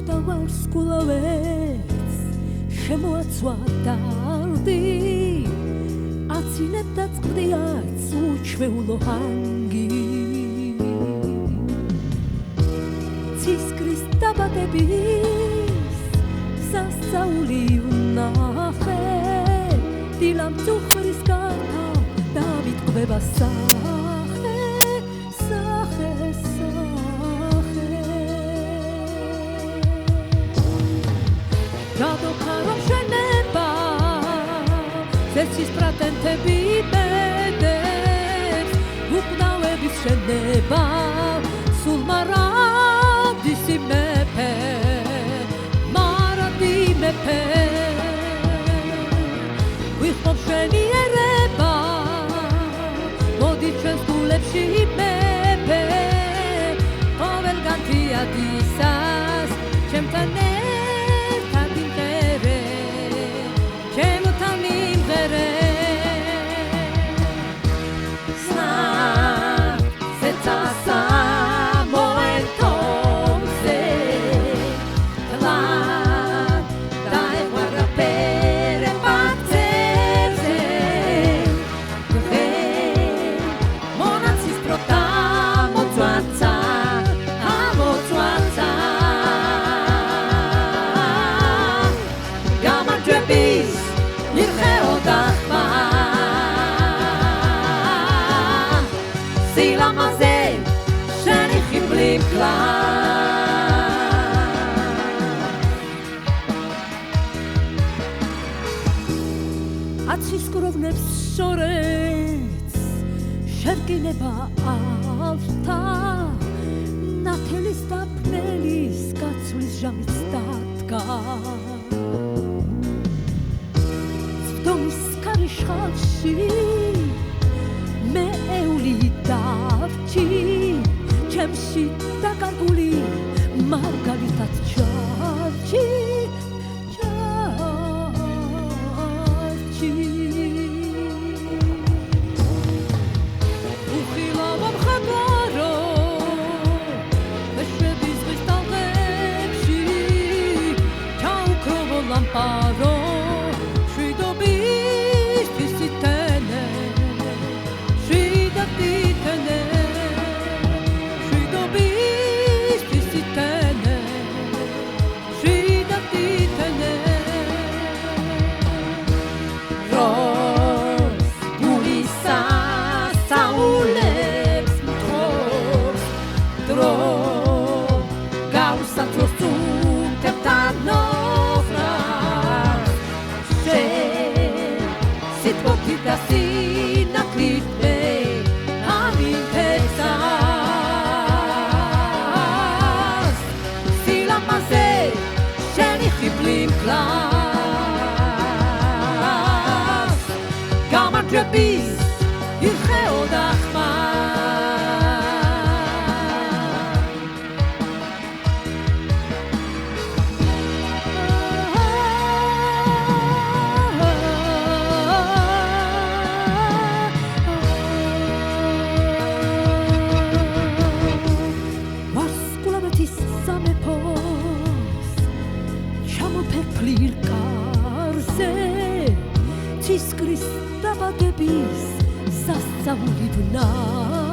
ცოტა ვარსკვლავებს შემოაცვა დარდი აცინებდა წყდიაც უჩვეულო ჰანგი ცისკრის დაბადების სასწაული ვნახე დილამ წუხრის გარდა დავიტყვება სახე გადოქარო შენება ზეცის პრატენტები ბედებს უკნავების შენება სულ მარადისი მეფე მარადი მეფე ვიხმობ შენი ერება მოდი ჩვენს გულებში მეფე ყოველ განთიადისას ჩემთან ერთად იმღერე ჩემთან იმღერე აცის კროვნებს შორეც შერკინება ალთა ნათელის და ფნელის გაცვლის ჟამიც დადგა ცვდომის ქარიშხალში მე ეული დავჭი ჩემში დაკარგული მარგალიტად ჩარჩი უხილავ ამხატარო მეშვების ზღვის ტალღებში ჩაუქროვო ლამპარო შვიდობის თვისითენე შვიდათითენე შვიდობის თვისითენე შვიდათითენე da sina clipe amin texas sila maze sheni khiblim klas gama trapis ikhe odachma ცისკრის დაბადების სასწაული ვნახე